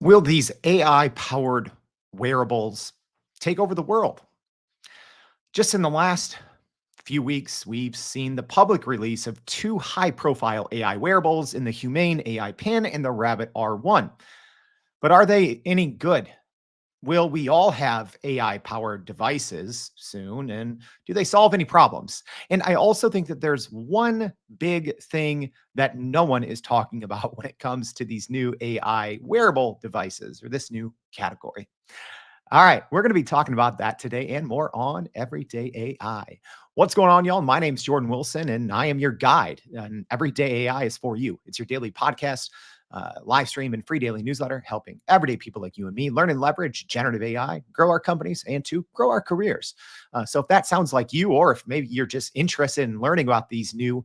Will these AI-powered wearables take over the world? Just in the last few weeks, we've seen the public release of two high-profile AI wearables in the Humane AI Pin and the Rabbit R1. But are they any good? Will we all have AI-powered devices soon? And do they solve any problems? And I also think that there's one big thing that no one is talking about when it comes to these new AI wearable devices or this new category. All right, we're going to be talking about that today and more on Everyday AI. What's going on, y'all? My name's Jordan Wilson, and I am your guide. And Everyday AI is for you. It's your daily podcast, live stream, and free daily newsletter, helping everyday people like you and me learn and leverage generative AI, grow our companies, and to grow our careers. So, if that sounds like you, or if maybe you're just interested in learning about these new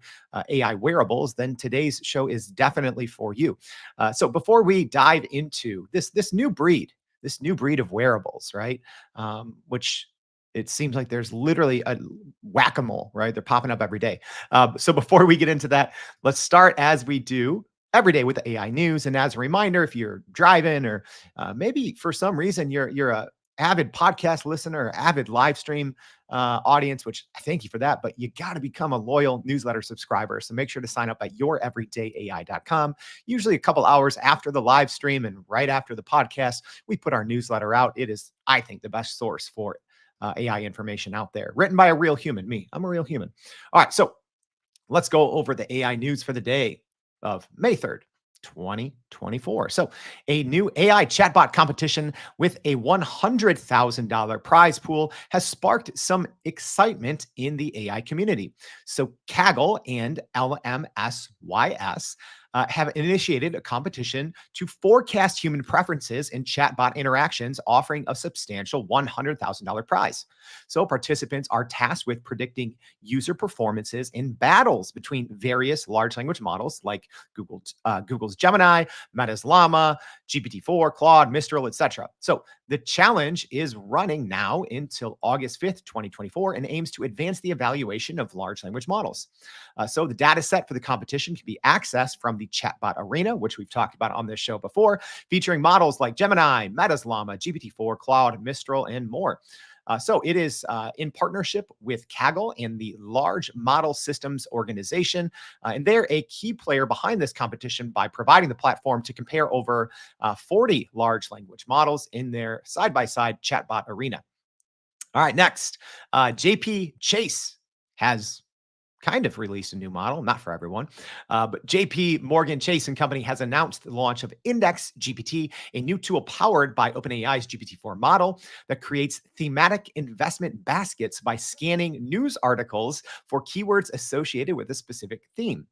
AI wearables, then today's show is definitely for you. So, before we dive into this new breed of wearables, right? Which it seems like there's literally a whack-a-mole, right? They're popping up every day. So before we get into that, let's start as we do every day with the AI news. And as a reminder, if you're driving or maybe for some reason you're a avid podcast listener or avid live stream audience, which I thank you for that, but you got to become a loyal newsletter subscriber. So make sure to sign up at youreverydayai.com. Usually a couple hours after the live stream and right after the podcast, we put our newsletter out. It is, I think, the best source for AI information out there, written by a real human. Me, I'm a real human. All right, so let's go over the AI news for the day of May 3rd. 2024. So, a new AI chatbot competition with a $100,000 prize pool has sparked some excitement in the AI community. So, Kaggle and LMSYS have initiated a competition to forecast human preferences in chatbot interactions, offering a substantial $100,000 prize. So, participants are tasked with predicting user performances in battles between various large language models like Google's Gemini, Meta's Llama, GPT-4, Claude, Mistral, etc. So the challenge is running now until August 5th, 2024, and aims to advance the evaluation of large language models. So the data set for the competition can be accessed from the chatbot arena, which we've talked about on this show before, featuring models like Gemini, Meta's Llama, GPT-4, Claude, Mistral, and more. So it is in partnership with Kaggle and the Large Model Systems Organization. And they're a key player behind this competition by providing the platform to compare over 40 large language models in their side-by-side chatbot arena. All right, next, JP Chase has kind of released a new model, not for everyone. But JP Morgan Chase and Company has announced the launch of Index GPT, a new tool powered by OpenAI's GPT-4 model that creates thematic investment baskets by scanning news articles for keywords associated with a specific theme.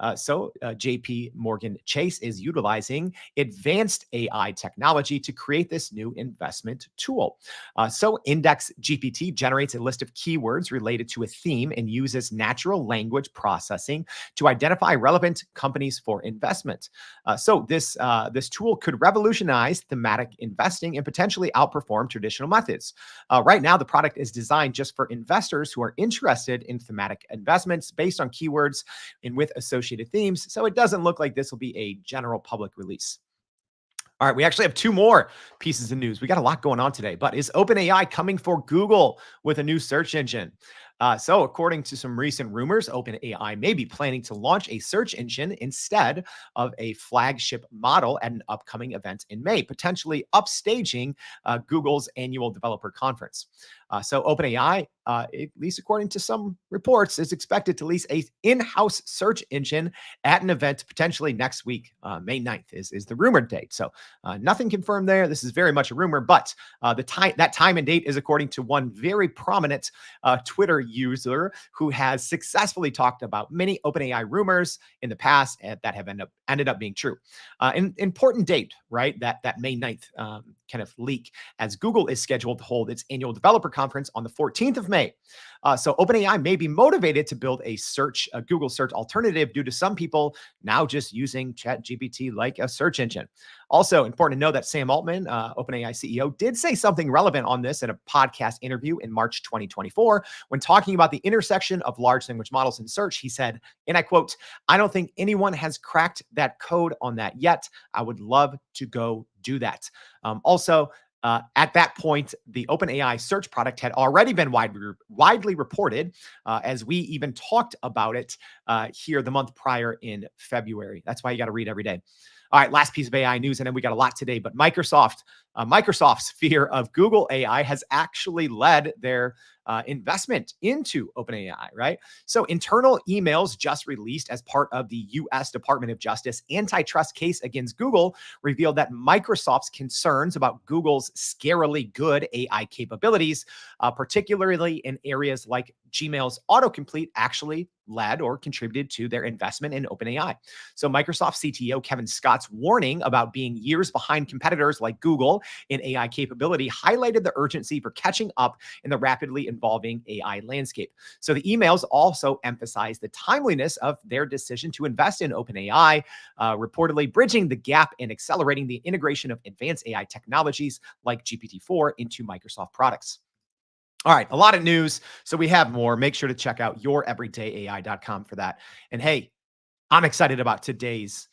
JP Morgan Chase is utilizing advanced AI technology to create this new investment tool. Index GPT generates a list of keywords related to a theme and uses natural language processing to identify relevant companies for investment. This tool could revolutionize thematic investing and potentially outperform traditional methods. Right now, the product is designed just for investors who are interested in thematic investments based on keywords and with associated themes. So it doesn't look like this will be a general public release. All right, we actually have two more pieces of news. We got a lot going on today, but is OpenAI coming for Google with a new search engine? According to some recent rumors, OpenAI may be planning to launch a search engine instead of a flagship model at an upcoming event in May, potentially upstaging Google's annual developer conference. OpenAI, at least according to some reports, is expected to release an in-house search engine at an event potentially next week. May 9th is the rumored date. So nothing confirmed there. This is very much a rumor, but that time and date is according to one very prominent Twitter user who has successfully talked about many OpenAI rumors in the past that have ended up being true. An important date, right? That May 9th kind of leak, as Google is scheduled to hold its annual developer conference on the 14th of May. So OpenAI may be motivated to build a Google search alternative due to some people now just using ChatGPT like a search engine. Also, important to know that Sam Altman, OpenAI CEO, did say something relevant on this in a podcast interview in March 2024 when talking about the intersection of large language models and search. He said, and I quote, "I don't think anyone has cracked that code on that yet. I would love to go do that." At that point, the OpenAI search product had already been widely reported, as we even talked about it here the month prior in February. That's why you got to read every day. All right, last piece of AI news, and then we got a lot today. But Microsoft's fear of Google AI has actually led their investment into OpenAI, right? So internal emails just released as part of the U.S. Department of Justice antitrust case against Google revealed that Microsoft's concerns about Google's scarily good AI capabilities, particularly in areas like Gmail's autocomplete, actually led or contributed to their investment in OpenAI. So Microsoft CTO Kevin Scott's warning about being years behind competitors like Google in AI capability highlighted the urgency for catching up in the rapidly evolving AI landscape. So the emails also emphasize the timeliness of their decision to invest in OpenAI, reportedly bridging the gap and accelerating the integration of advanced AI technologies like GPT-4 into Microsoft products. All right, a lot of news. So we have more. Make sure to check out youreverydayai.com for that. And hey, I'm excited about today's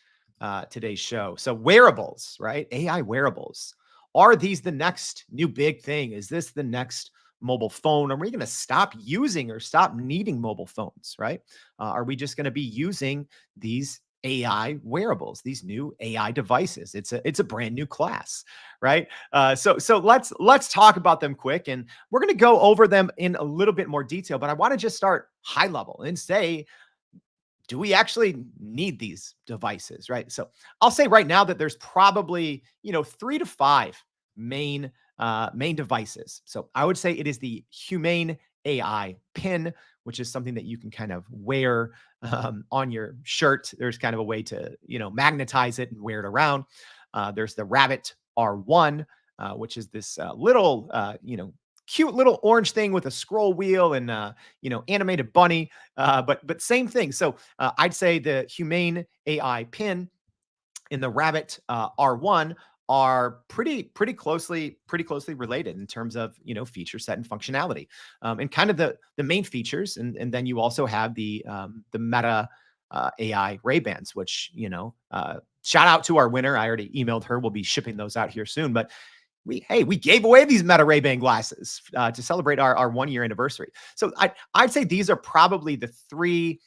show. So wearables, right? AI wearables. Are these the next new big thing? Is this the next mobile phone? Are we going to stop using or stop needing mobile phones, right? Are we just going to be using these AI wearables, these new AI devices? It's a brand new class, right? So let's talk about them quick, and we're going to go over them in a little bit more detail. But I want to just start high level and say, do we actually need these devices, right? So I'll say right now that there's probably, 3 to 5 main devices. So I would say it is the Humane AI pin, which is something that you can kind of wear on your shirt. There's kind of a way to, magnetize it and wear it around. There's the Rabbit R1, which is this little, cute little orange thing with a scroll wheel and animated bunny, but same thing. So I'd say the Humane AI pin in the Rabbit R1 are pretty closely related in terms of feature set and functionality, and kind of the main features. And then you also have the Meta AI Ray Bans, which shout out to our winner. I already emailed her. We'll be shipping those out here soon, but we gave away these Meta Ray-Ban glasses to celebrate our 1 year anniversary. So I'd say these are probably the three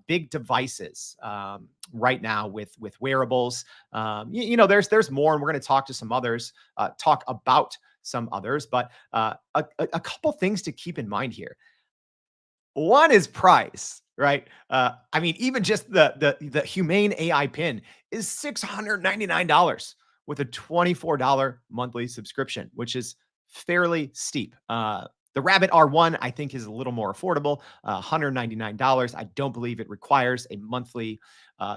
big devices right now with wearables. There's more, and we're going to talk about some others, but a couple things to keep in mind here. One is price, right? I mean, even just the Humane AI pin is $699 with a $24 monthly subscription, which is fairly steep. The Rabbit R1, I think, is a little more affordable, $199. I don't believe it requires a monthly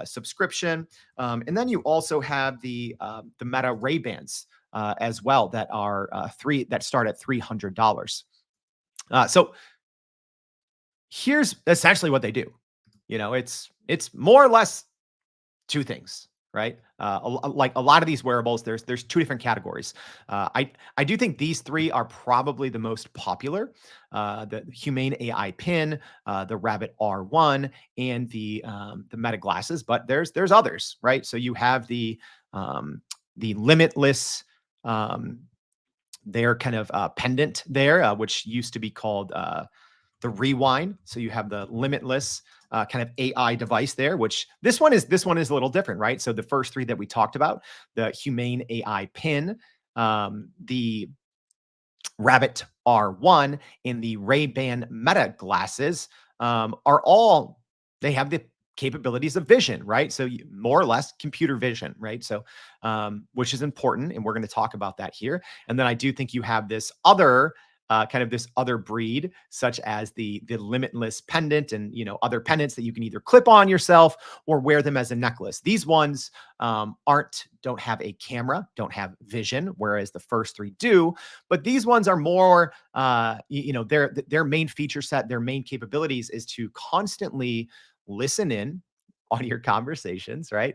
subscription. And then you also have the Meta Ray Bans as well that start at $300. So here's essentially what they do. It's more or less two things, right? Like a lot of these wearables, there's two different categories. I do think these three are probably the most popular: the Humane AI pin, the Rabbit R1, and the Meta glasses. But there's others, right? So you have the Limitless. Their kind of pendant there, which used to be called the Rewind. So you have the Limitless kind of AI device there, which this one is a little different, right? So the first three that we talked about, the Humane AI pin, the Rabbit R1, and the Ray-Ban Meta glasses they have the capabilities of vision, right? So more or less computer vision, right? So, which is important, and we're going to talk about that here. And then I do think you have this other kind of this other breed, such as the limitless pendant and other pendants that you can either clip on yourself or wear them as a necklace. These ones aren't don't have a camera, don't have vision, whereas the first three do. But these ones are more, their main feature set, their main capabilities is to constantly listen in on your conversations, right?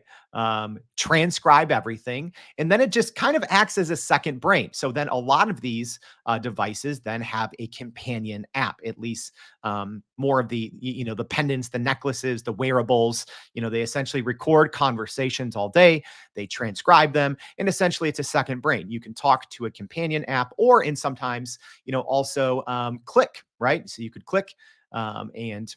Transcribe everything, and then it just kind of acts as a second brain. So then a lot of these devices then have a companion app, at least more of the pendants, the necklaces, the wearables. They essentially record conversations all day, they transcribe them, and essentially it's a second brain. You can talk to a companion app, or in sometimes, also click, right? So you could click and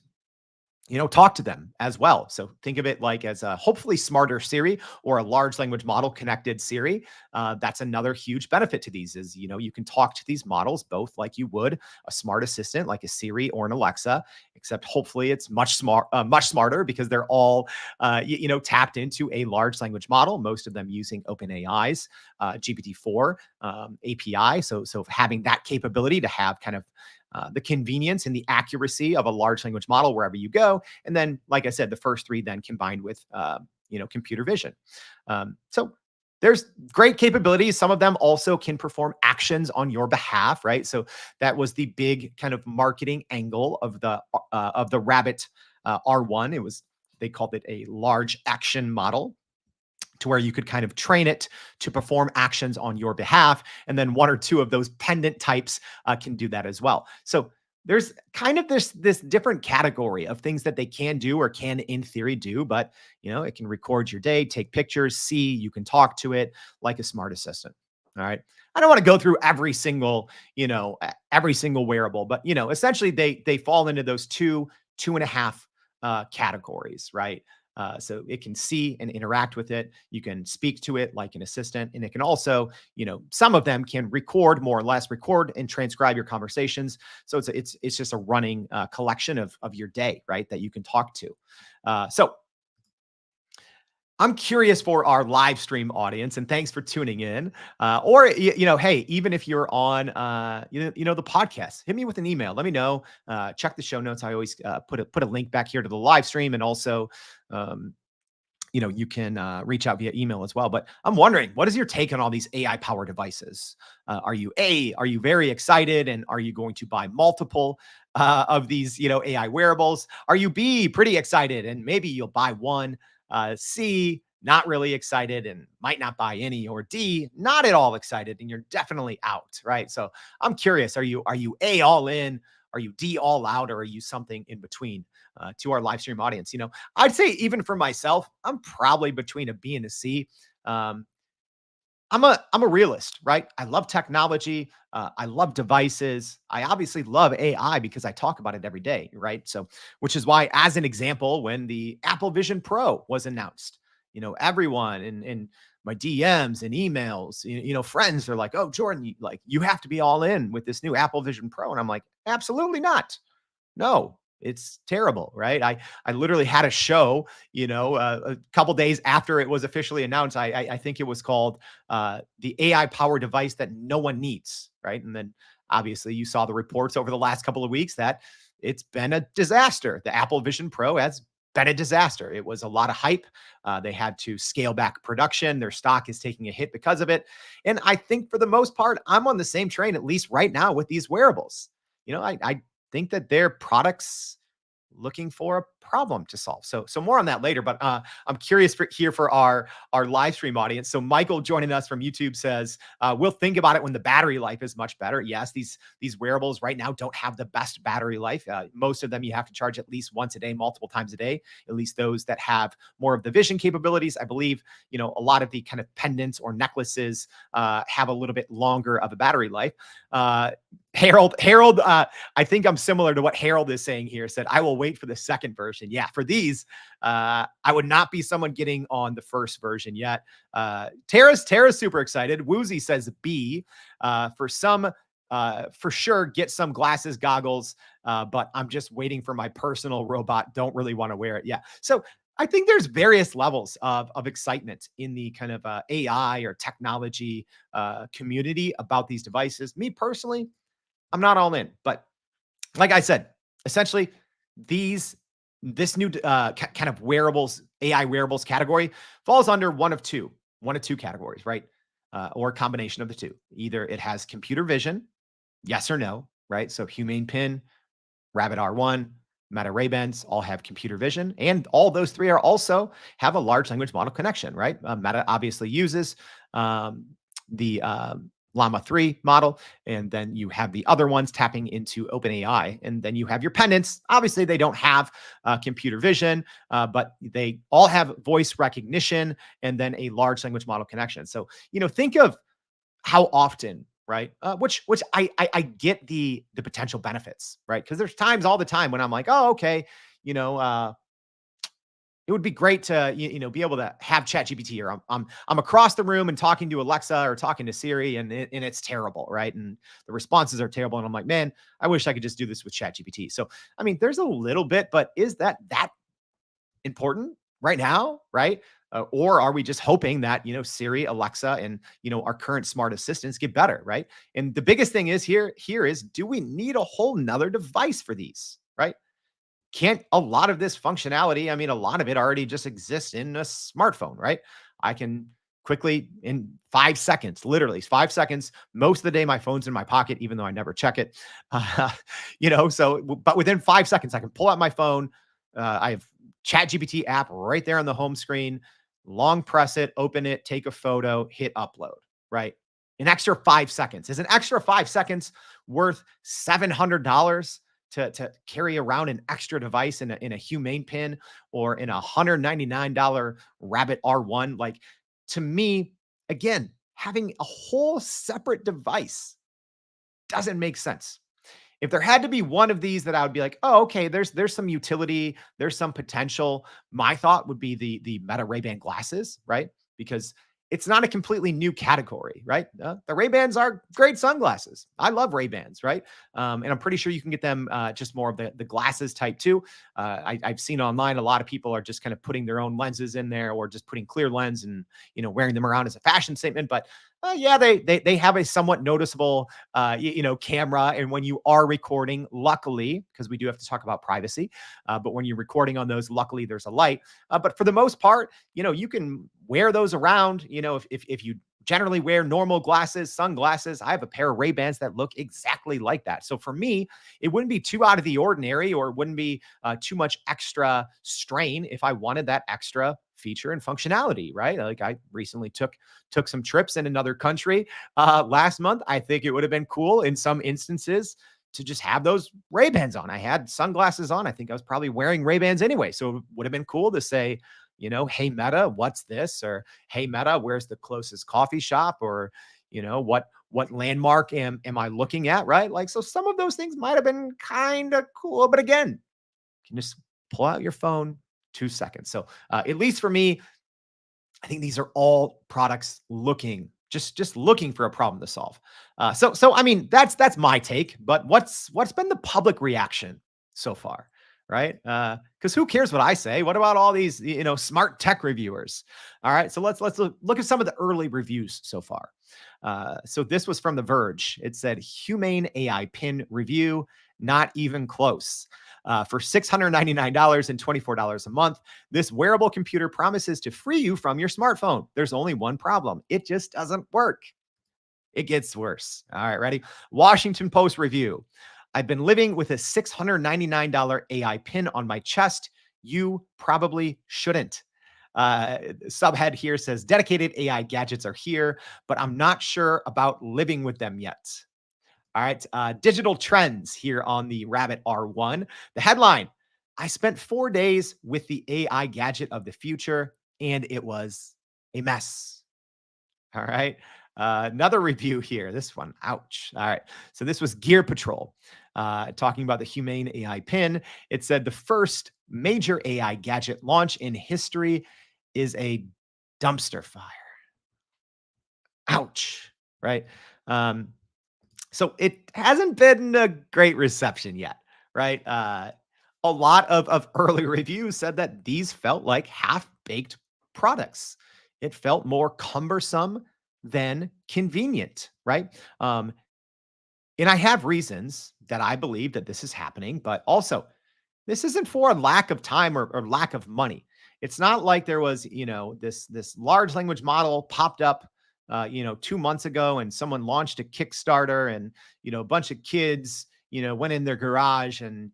talk to them as well. So think of it like as a hopefully smarter Siri or a large language model connected Siri. That's another huge benefit to these is, you can talk to these models both like you would a smart assistant like a Siri or an Alexa, except hopefully it's much smarter because they're all, tapped into a large language model, most of them using OpenAI's GPT-4 API. So having that capability to have kind of the convenience and the accuracy of a large language model wherever you go. And then, like I said, the first three then combined with, computer vision. So there's great capabilities. Some of them also can perform actions on your behalf, right? So that was the big kind of marketing angle of the Rabbit R1. They called it a large action model, to where you could kind of train it to perform actions on your behalf. And then one or two of those pendant types can do that as well. So there's kind of this different category of things that they can do or can in theory do, but it can record your day, take pictures, see, you can talk to it like a smart assistant. All right. I don't want to go through every single wearable, but essentially they fall into those two and a half categories, right? So it can see and interact with it. You can speak to it like an assistant, and it can also, some of them can record more or less, record and transcribe your conversations. So it's just a running collection of your day, right? That you can talk to. So I'm curious for our live stream audience, and thanks for tuning in. Or hey, even if you're on, the podcast, hit me with an email. Let me know. Check the show notes. I always put a link back here to the live stream, and also, you can reach out via email as well. But I'm wondering, what is your take on all these AI powered devices? Are you very excited, and are you going to buy multiple of these, AI wearables? Are you B, pretty excited, and maybe you'll buy one? C, not really excited and might not buy any, or D, not at all excited and you're definitely out, right? So I'm curious, are you A, all in? Are you D, all out? Or are you something in between? To our live stream audience, I'd say even for myself, I'm probably between a B and a C. Um, I'm a realist, right? I love technology. I love devices. I obviously love AI because I talk about it every day, right? So, which is why, as an example, when the Apple Vision Pro was announced, everyone in my DMs and emails, friends are like, "Oh, Jordan, you have to be all in with this new Apple Vision Pro," and I'm like, "Absolutely not. No, it's terrible, right?" I literally had a show, a couple days after it was officially announced. I think it was called the AI powered device that no one needs, right? And then obviously you saw the reports over the last couple of weeks that it's been a disaster. The Apple Vision Pro has been a disaster. It was a lot of hype. They had to scale back production. Their stock is taking a hit because of it. And I think for the most part, I'm on the same train, at least right now, with these wearables. I think that their products looking for a problem to solve. So more on that later, but I'm curious for our live stream audience. So Michael joining us from YouTube says, we'll think about it when the battery life is much better. Yes, these wearables right now don't have the best battery life. Most of them you have to charge at least once a day, multiple times a day, at least those that have more of the vision capabilities. I believe, a lot of the kind of pendants or necklaces have a little bit longer of a battery life. Harold, I think I'm similar to what Harold is saying here. Said, I will wait for the second version. Yeah, for these, I would not be someone getting on the first version yet. Tara's super excited. Woozy says B. For sure, get some glasses, goggles, but I'm just waiting for my personal robot. Don't really want to wear it. Yeah. So I think there's various levels of excitement in the kind of AI or technology community about these devices. Me personally, I'm not all in. But like I said, essentially, these this new kind of wearables, AI wearables category falls under one of two categories, right? Or a combination of the two. Either it has computer vision, yes or no, right? So Humane Pin, Rabbit R1, Meta Ray-Bans all have computer vision, and all those three are also have a large language model connection, right? Meta obviously uses um, the Llama 3 model, and then you have the other ones tapping into OpenAI, and then you have your pendants. Obviously, they don't have computer vision, but they all have voice recognition and then a large language model connection. So, think of how often, right? Which I get the potential benefits, right? Because there's times all the time when I'm like, oh, okay, you know, uh, it would be great to be able to have ChatGPT, or I'm across the room and talking to Alexa or talking to Siri, and it's terrible, right? And the responses are terrible, and I'm like, man, I wish I could just do this with ChatGPT. So I mean, there's a little bit, but is that important right now, right? Or are we just hoping that Siri, Alexa, and our current smart assistants get better, right? And the biggest thing is here is, do we need a whole nother device for these, right? Can't a lot of this functionality, I mean, a lot of it already just exists in a smartphone, right? I can quickly, in 5 seconds, literally 5 seconds, most of the day, my phone's in my pocket, even though I never check it. Uh, but within 5 seconds, I can pull out my phone. I have ChatGPT app right there on the home screen. Long press it, open it, take a photo, hit upload, right? An extra 5 seconds. Is an extra 5 seconds worth $700 to carry around an extra device in a Humane Pin or in a $199 Rabbit R1? Like, to me, again, having a whole separate device doesn't make sense. If there had to be one of these that I would be like, oh, okay, there's some utility, there's some potential. My thought would be the Meta Ray-Ban glasses, right? Because it's not a completely new category, right? The Ray-Bans are great sunglasses. I love Ray-Bans, right? And I'm pretty sure you can get them just more of the glasses type too. I've seen online a lot of people are just kind of putting their own lenses in there, or just putting clear lens and wearing them around as a fashion statement. But yeah, they have a somewhat noticeable camera. And when you are recording, luckily, because we do have to talk about privacy, but when you're recording on those, luckily there's a light. But for the most part, you can wear those around. If you generally wear normal glasses, sunglasses, I have a pair of Ray-Bans that look exactly like that. So for me, it wouldn't be too out of the ordinary, or it wouldn't be too much extra strain if I wanted that extra feature and functionality, right? Like, I recently took some trips in another country last month. I think it would have been cool in some instances to just have those Ray-Bans on. I had sunglasses on. I think I was probably wearing Ray-Bans anyway. So it would have been cool to say, hey, Meta, what's this? Or, hey, Meta, where's the closest coffee shop? Or, what landmark am I looking at, right? Like, so some of those things might have been kind of cool. But again, you can just pull out your phone, 2 seconds. So at least for me, I think these are all products just looking for a problem to solve. So I mean, that's my take. But what's been the public reaction so far, right? Because who cares what I say? What about all these smart tech reviewers? All right, so let's look at some of the early reviews so far. So this was from The Verge. It said, Humane AI Pin review, not even close. For $699 and $24 a month, this wearable computer promises to free you from your smartphone. There's only one problem. It just doesn't work. It gets worse. All right, ready? Washington Post review. I've been living with a $699 AI pin on my chest. You probably shouldn't. Subhead here says, dedicated AI gadgets are here, but I'm not sure about living with them yet. All right. Digital trends here on the Rabbit R1. The headline, I spent 4 days with the AI gadget of the future, and it was a mess. All right. Another review here. This one, ouch. All right. So this was Gear Patrol talking about the Humane AI pin. It said the first major AI gadget launch in history is a dumpster fire. Ouch. Right. Um, so it hasn't been a great reception yet, right? A lot of early reviews said that these felt like half-baked products. It felt more cumbersome than convenient, right? And I have reasons that I believe that this is happening, but also this isn't for a lack of time or lack of money. It's not like there was, this large language model popped up, 2 months ago, and someone launched a Kickstarter, and a bunch of kids, went in their garage and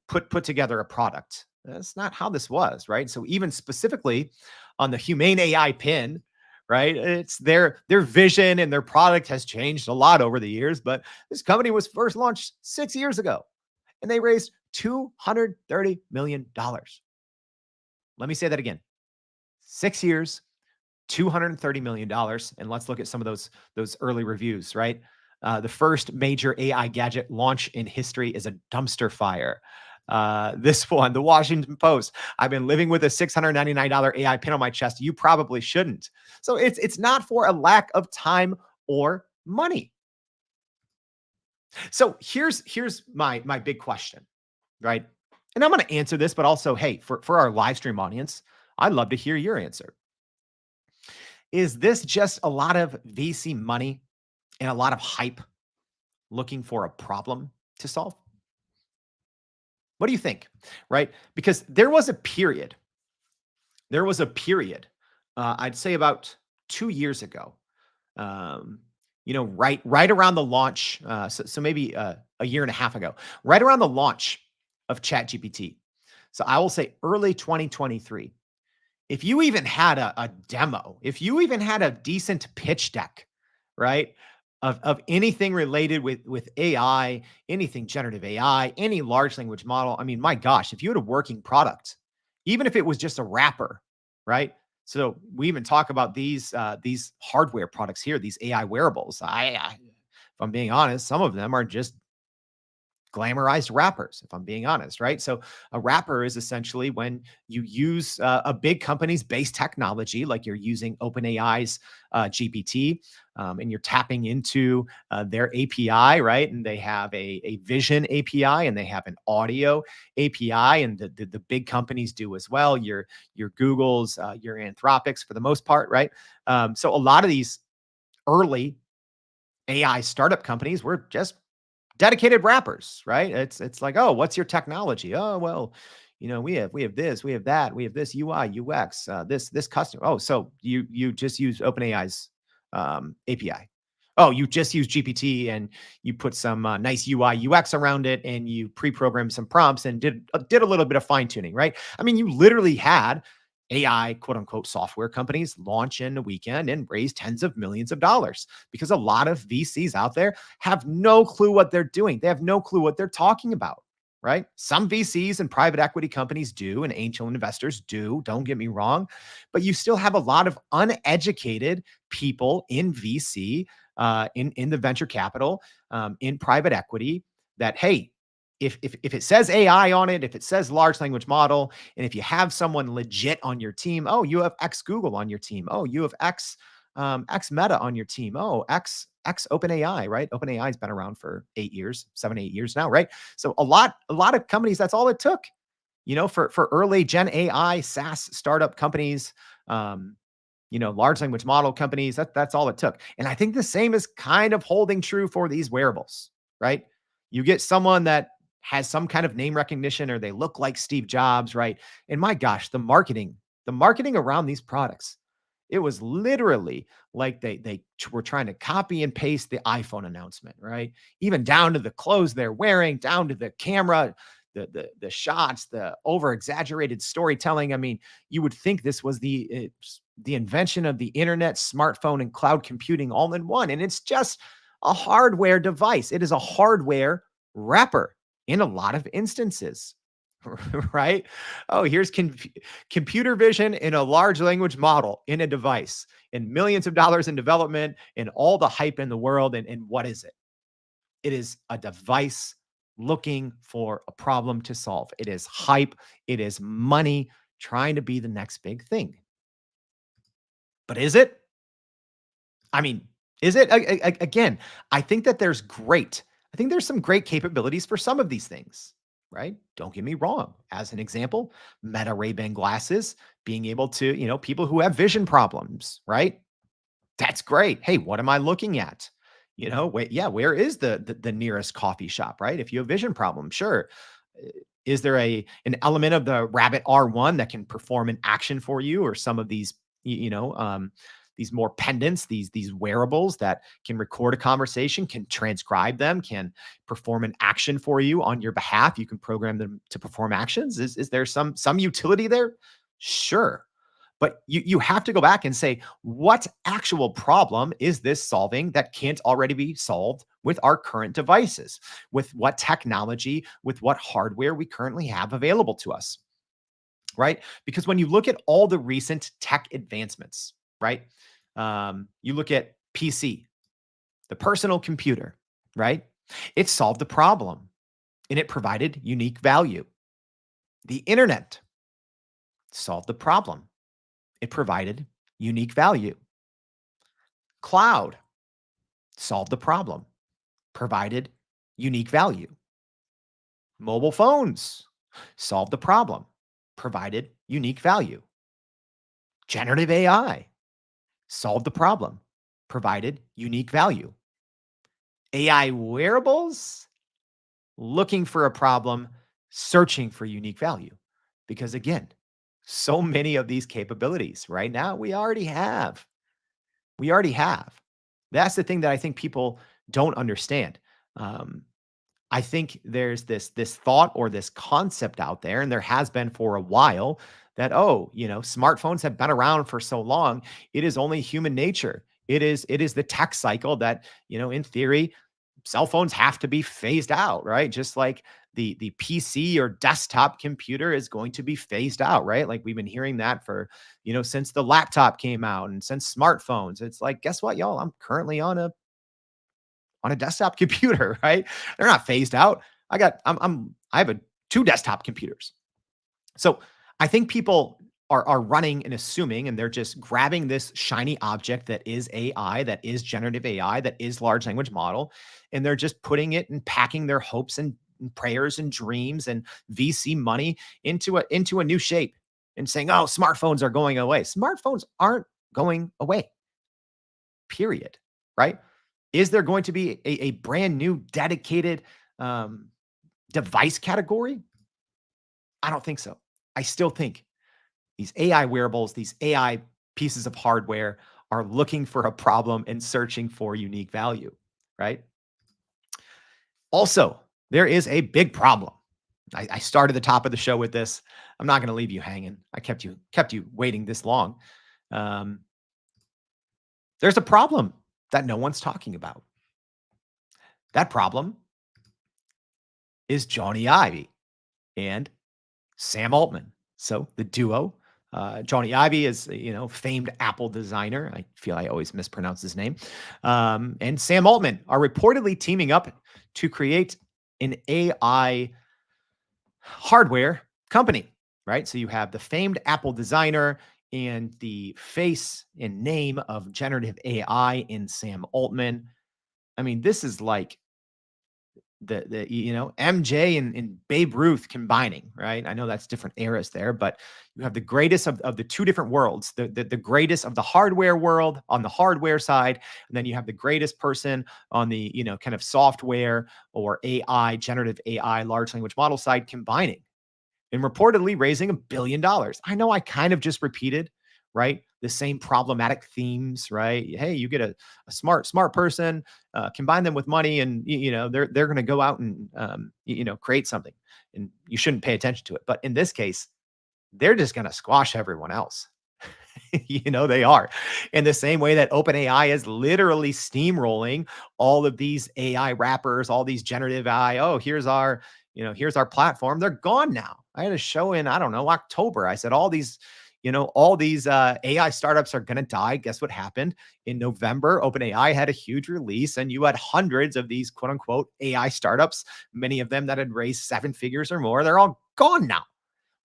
put together a product. That's not how this was, right? So even specifically on the Humane AI pin, right? It's their vision and their product has changed a lot over the years, but this company was first launched 6 years ago and they raised $230 million. Let me say that again. 6 years, $230 million. And let's look at some of those early reviews, right? The first major AI gadget launch in history is a dumpster fire. This one, the Washington Post. I've been living with a $699 AI pin on my chest. You probably shouldn't. So it's not for a lack of time or money. So here's my big question, right? And I'm going to answer this, but also, hey, for our live stream audience, I'd love to hear your answer. Is this just a lot of VC money and a lot of hype looking for a problem to solve? What do you think? Right? Because I'd say about 2 years ago, right around the launch, so maybe a year and a half ago, right around the launch of ChatGPT. So I will say early 2023. If you even had a demo, if you even had a decent pitch deck, right, of anything related with AI, anything generative AI, any large language model, I mean, my gosh, if you had a working product, even if it was just a wrapper, right? So we even talk about these hardware products here, these AI wearables. If I'm being honest, some of them are just glamorized wrappers, if I'm being honest, right? So a wrapper is essentially when you use a big company's base technology, like you're using OpenAI's GPT, and you're tapping into their API, right? And they have a vision API and they have an audio API, and the big companies do as well. Your Googles, your Anthropics, for the most part, right? So a lot of these early AI startup companies were just dedicated wrappers, right? It's like, oh, what's your technology? Oh, well, we have this, we have that, we have this UI, UX, this customer. Oh, so you just use OpenAI's API. Oh, you just use GPT and you put some nice UI UX around it, and you pre-programmed some prompts and did a little bit of fine tuning, right? I mean, you literally had AI quote unquote software companies launch in a weekend and raise tens of millions of dollars, because a lot of VCs out there have no clue what they're doing. They have no clue what they're talking about, right? Some VCs and private equity companies do, and angel investors do, don't get me wrong, but you still have a lot of uneducated people in VC, in the venture capital, in private equity, that, hey, if it says AI on it, if it says large language model, and if you have someone legit on your team, oh, you have X Google on your team, oh, you have X Meta on your team, oh, X OpenAI, right? OpenAI has been around for 8 years, 7, 8 years now, right? So a lot of companies, that's all it took, for early Gen AI SaaS startup companies, large language model companies. That's all it took. And I think the same is kind of holding true for these wearables, right? You get someone that has some kind of name recognition, or they look like Steve Jobs, right? And my gosh, the marketing around these products, it was literally like they were trying to copy and paste the iPhone announcement, right? Even down to the clothes they're wearing, down to the camera, the shots, the over exaggerated storytelling. I mean, you would think this was the invention of the internet, smartphone, and cloud computing all in one, and it's just a hardware device. It is a hardware wrapper in a lot of instances, right? Oh, here's computer vision in a large language model in a device, and millions of dollars in development, and all the hype in the world. And what is it? It is a device looking for a problem to solve. It is hype. It is money trying to be the next big thing. But is it? I mean, is it? Again, I think that I think there's some great capabilities for some of these things, right? Don't get me wrong. As an example, Meta Ray-Ban glasses, being able to, people who have vision problems, right? That's great. Hey, what am I looking at? Wait, yeah, where is the nearest coffee shop, right? If you have vision problem, sure. Uh, Is there an element of the Rabbit R1 that can perform an action for you, or some of these, these more pendants, these wearables that can record a conversation, can transcribe them, can perform an action for you on your behalf? You can program them to perform actions. Is there some utility there? Sure. But you have to go back and say, what actual problem is this solving that can't already be solved with our current devices, with what technology, with what hardware we currently have available to us, right? Because when you look at all the recent tech advancements, right? You look at PC, the personal computer, right? It solved the problem and it provided unique value. The internet solved the problem. It provided unique value. Cloud solved the problem, provided unique value. Mobile phones solved the problem, provided unique value. Generative AI solved the problem, provided unique value. AI wearables looking for a problem, searching for unique value. Because again, so many of these capabilities right now we already have. We already have. That's the thing that I think people don't understand. Um, I think there's this thought or this concept out there, and there has been for a while, that, oh, smartphones have been around for so long, it is only human nature. It is the tech cycle that, in theory, cell phones have to be phased out, right? Just like the PC or desktop computer is going to be phased out, right? Like we've been hearing that for, since the laptop came out and since smartphones. It's like, guess what, y'all? I'm currently on a desktop computer, right? They're not phased out. I have two desktop computers. So I think people are running and assuming, and they're just grabbing this shiny object that is AI, that is generative AI, that is large language model, and they're just putting it and packing their hopes and prayers and dreams and VC money into a new shape and saying, oh, smartphones are going away. Smartphones aren't going away, period. Right? Is there going to be a brand new dedicated um, device category? I don't think so. I still think these AI wearables, these AI pieces of hardware are looking for a problem and searching for unique value, right? Also, there is a big problem. I started the top of the show with this. I'm not going to leave you hanging. I kept you waiting this long. Um, there's a problem that no one's talking about. That problem is Johnny Ive and Sam Altman. So the duo, Johnny Ive is, famed Apple designer. I feel I always mispronounce his name. And Sam Altman are reportedly teaming up to create an AI hardware company, right? So you have the famed Apple designer and the face and name of generative AI in Sam Altman. I mean, this is like the MJ and Babe Ruth combining, right? I know that's different eras there, but you have the greatest of the two different worlds, the greatest of the hardware world on the hardware side, and then you have the greatest person on the, kind of software or AI, generative AI, large language model side combining and reportedly raising $1 billion. I know I kind of just repeated, right, the same problematic themes, right? Hey, you get a smart person, combine them with money, and they're going to go out and create something, and you shouldn't pay attention to it. But in this case, they're just going to squash everyone else. They are, in the same way that OpenAI is literally steamrolling all of these AI wrappers, all these generative AI. Oh, here's our platform. They're gone now. I had a show in, I don't know, October. I said all these AI startups are going to die. Guess what happened? In November, OpenAI had a huge release, and you had hundreds of these quote unquote AI startups, many of them that had raised seven figures or more. They're all gone now,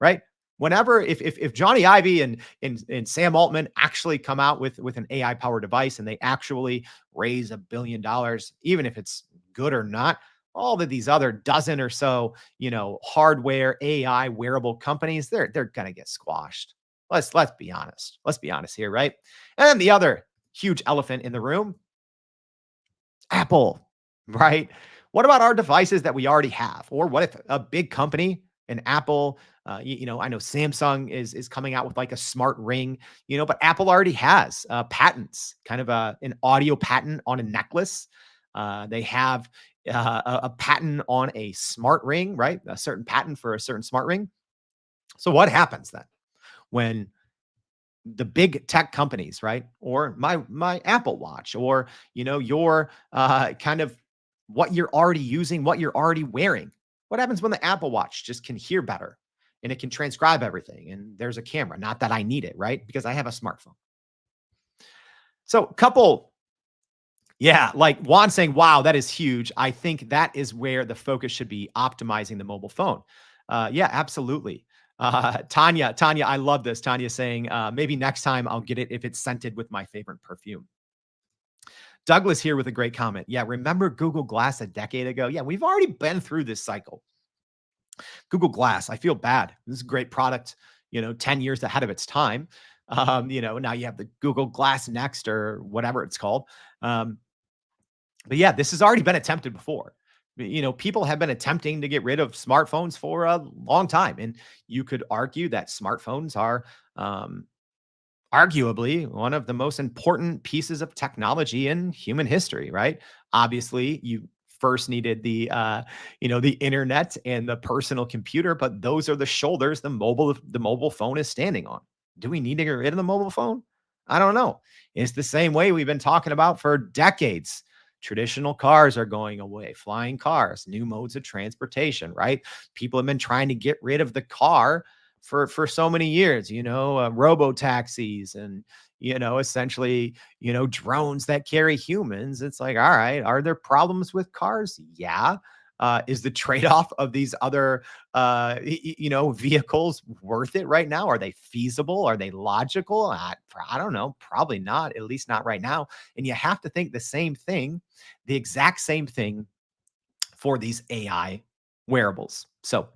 right? Whenever, if Johnny Ive and Sam Altman actually come out with an AI powered device and they actually raise $1 billion, even if it's good or not, all of these other dozen or so, hardware AI wearable companies, they're gonna get squashed. Let's be honest. Let's be honest here, right? And the other huge elephant in the room, Apple, right? What about our devices that we already have? Or what if a big company, an Apple, I know Samsung is coming out with like a smart ring, but Apple already has patents, kind of an audio patent on a necklace. They have a patent on a smart ring, right? A certain patent for a certain smart ring. So what happens then when the big tech companies, right? Or my Apple Watch, or your kind of what you're already using, what you're already wearing. What happens when the Apple Watch just can hear better and it can transcribe everything and there's a camera? Not that I need it, right? Because I have a smartphone. So, couple, yeah, like Juan saying, wow, that is huge. I think that is where the focus should be, optimizing the mobile phone. Yeah, absolutely. Tanya, I love this. Tanya saying, maybe next time I'll get it if it's scented with my favorite perfume. Douglas here with a great comment. Yeah, remember Google Glass a decade ago? Yeah, we've already been through this cycle. Google Glass, I feel bad. This is a great product, 10 years ahead of its time. Now you have the Google Glass Next or whatever it's called. But yeah, this has already been attempted before. People have been attempting to get rid of smartphones for a long time. And you could argue that smartphones are arguably one of the most important pieces of technology in human history, right? Obviously, you first needed the internet and the personal computer, but those are the shoulders the mobile phone is standing on. Do we need to get rid of the mobile phone? I don't know. It's the same way we've been talking about for decades. Traditional cars are going away, flying cars, new modes of transportation, right? People have been trying to get rid of the car for so many years, robo taxis and essentially, drones that carry humans. It's like, all right, are there problems with cars? Yeah. Is the trade-off of these other vehicles worth it right now? Are they feasible? Are they logical? I don't know, probably not, at least not right now. And you have to think the same thing, the exact same thing for these AI wearables. So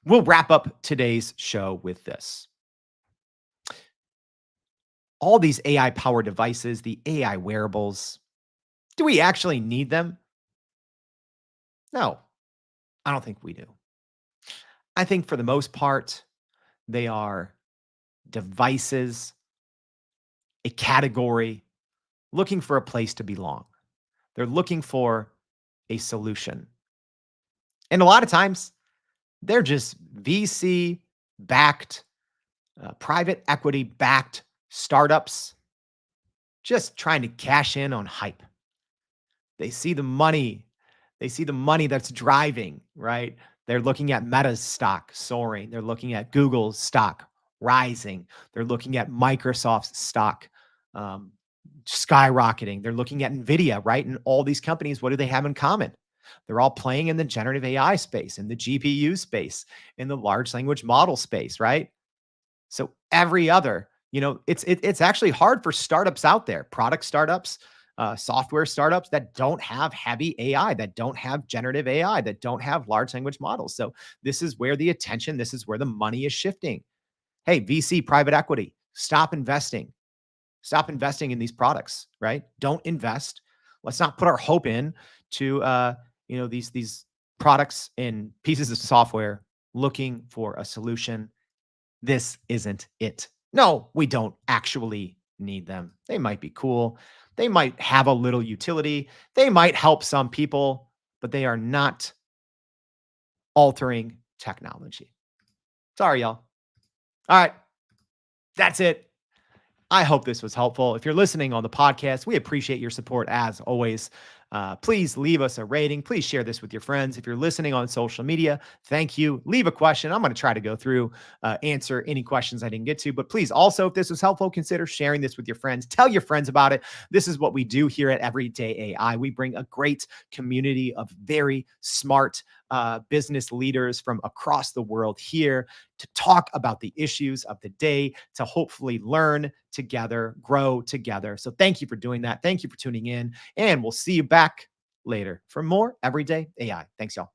we'll wrap up today's show with this. All these AI powered devices, the AI wearables, do we actually need them? No, I don't think we do. I think for the most part, they are devices, a category looking for a place to belong. They're looking for a solution. And a lot of times, they're just VC backed, private equity backed startups just trying to cash in on hype. They see the money. They see the money that's driving, right? They're looking at Meta's stock soaring. They're looking at Google's stock rising. They're looking at Microsoft's stock um, skyrocketing. They're looking at Nvidia, right? And all these companies, what do they have in common? They're all playing in the generative AI space, in the GPU space, in the large language model space, right? So every other, it's actually hard for startups out there, product startups, software startups that don't have heavy AI, that don't have generative AI, that don't have large language models. So this is where the attention, this is where the money is shifting. Hey, VC, private equity, stop investing. Stop investing in these products, right? Don't invest. Let's not put our hope in to these products and pieces of software looking for a solution. This isn't it. No, we don't actually need them. They might be cool. They might have a little utility. They might help some people, but they are not altering technology. Sorry, y'all. All right. That's it. I hope this was helpful. If you're listening on the podcast, we appreciate your support as always. Please leave us a rating. Please share this with your friends. If you're listening on social media, thank you. Leave a question. I'm going to try to go through, answer any questions I didn't get to. But please also, if this was helpful, consider sharing this with your friends. Tell your friends about it. This is what we do here at Everyday AI. We bring a great community of very smart business leaders from across the world here to talk about the issues of the day, to hopefully learn together, grow together. So thank you for doing that. Thank you for tuning in, and we'll see you back later for more Everyday AI. Thanks, y'all.